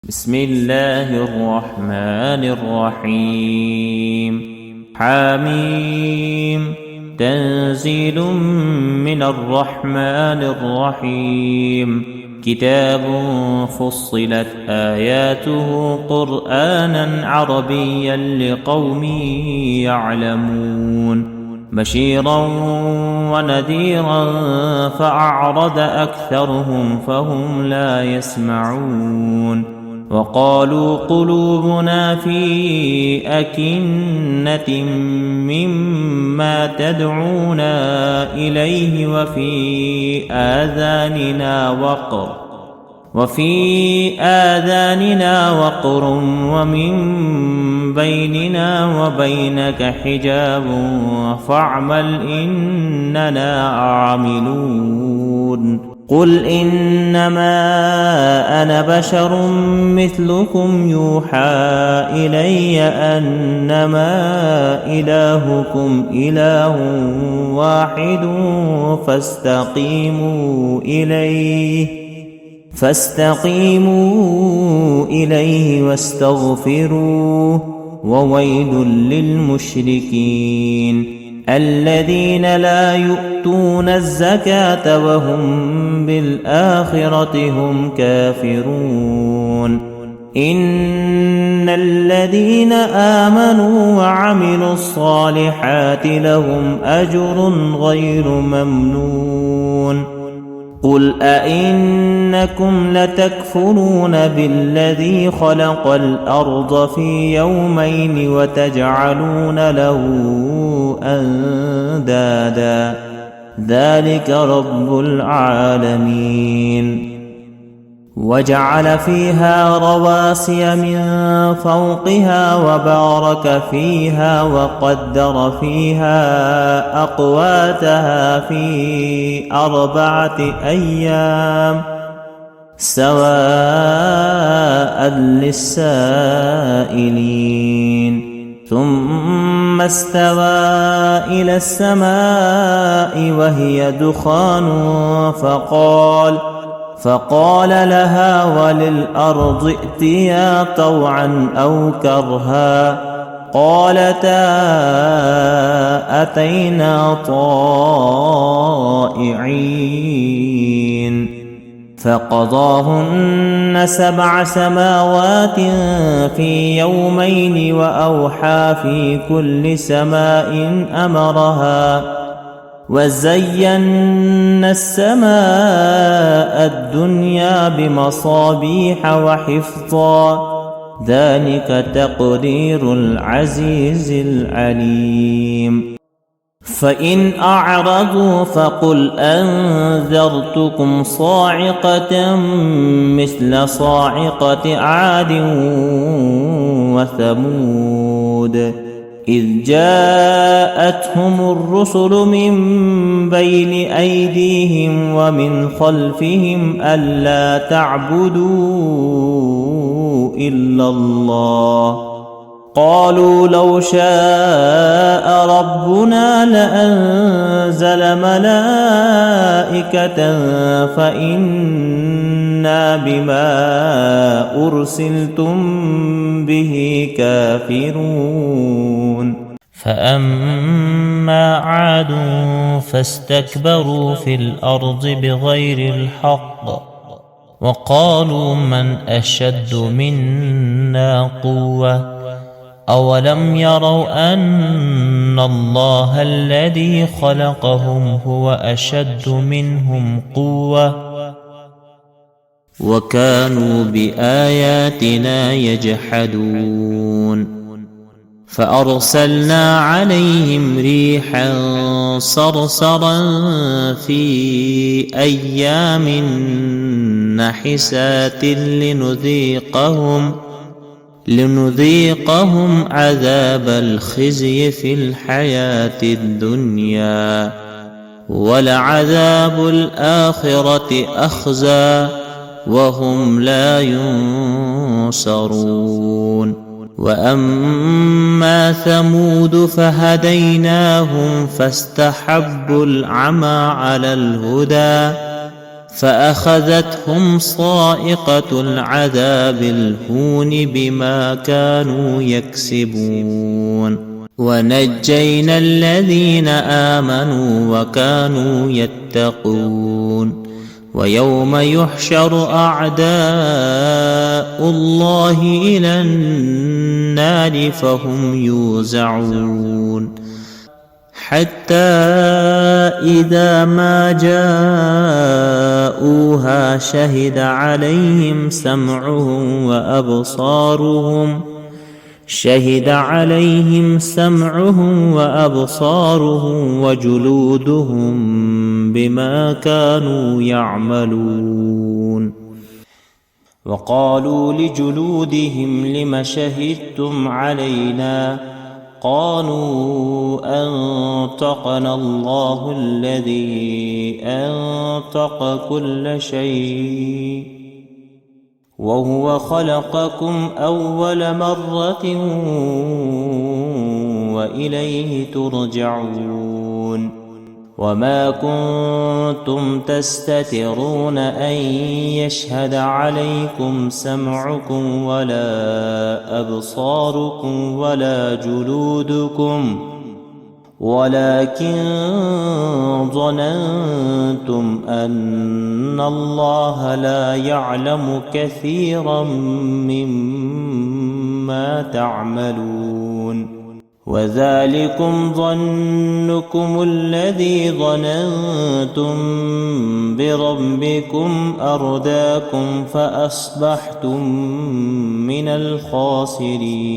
بسم الله الرحمن الرحيم. حميم. تنزيل من الرحمن الرحيم. كتاب فصلت آياته قرآنا عربيا لقوم يعلمون بشيرا ونذيرا فأعرض أكثرهم فهم لا يسمعون وقالوا قلوبنا في أكنة مما تدعونا إليه وفي آذاننا وقر ومن بيننا وبينك حجاب فاعمل إننا عاملون قل إنما أنا بشر مثلكم يوحى إلي أنما إلهكم إله واحد فاستقيموا إليه واستغفروه وويل للمشركين الذين لا يؤتون الزكاة وهم بالآخرة هم كافرون إن الذين آمنوا وعملوا الصالحات لهم أجر غير ممنون قل أئنكم لتكفرون بالذي خلق الأرض في يومين وتجعلون له أندادا ذلك رب العالمين وجعل فيها رواسي من فوقها وبارك فيها وقدر فيها أقواتها في 4 أيام سواء للسائلين ثم استوى إلى السماء وهي دخان فقال لها وللأرض ائتيا طوعا أو كرها قالتا أتينا طائعين فقضاهن 7 سماوات في يومين وأوحى في كل سماء أمرها وزينا السماء الدنيا بمصابيح وحفظا ذلك تقدير العزيز العليم فإن أعرضوا فقل أنذرتكم صاعقة مثل صاعقة عاد وثمود إذ جاءتهم الرسل من بين أيديهم ومن خلفهم ألا تعبدوا إلا الله قالوا لو شاء ربنا لأنزل ملائكة فإنا بما أرسلتم به كافرون فأما عاد فاستكبروا في الأرض بغير الحق وقالوا من أشد منا قوة أولم يروا أن الله الذي خلقهم هو أشد منهم قوة وكانوا بآياتنا يجحدون فأرسلنا عليهم ريحا صرصرا في أيام نحسات لنذيقهم عذاب الخزي في الحياة الدنيا ولعذاب الآخرة أخزى وهم لا ينصرون وأما ثمود فهديناهم فاستحبوا العمى على الهدى فأخذتهم صاعقة العذاب الهون بما كانوا يكسبون ونجينا الذين آمنوا وكانوا يتقون ويوم يحشر أعداء الله إلى النار فهم يوزعون حتى إذا ما جاءوها شهد عليهم سمعهم وأبصارهم وجلودهم بما كانوا يعملون وقالوا لجلودهم لم شهدتم علينا قالوا أنطقنا الله الذي أنطق كل شيء وهو خلقكم أول مرة وإليه ترجعون وما كنتم تستترون أن يشهد عليكم سمعكم ولا أبصاركم ولا جلودكم ولكن ظننتم أن الله لا يعلم كثيرا مما تعملون وذلكم ظنكم الذي ظننتم بربكم أرداكم فأصبحتم من الخاسرين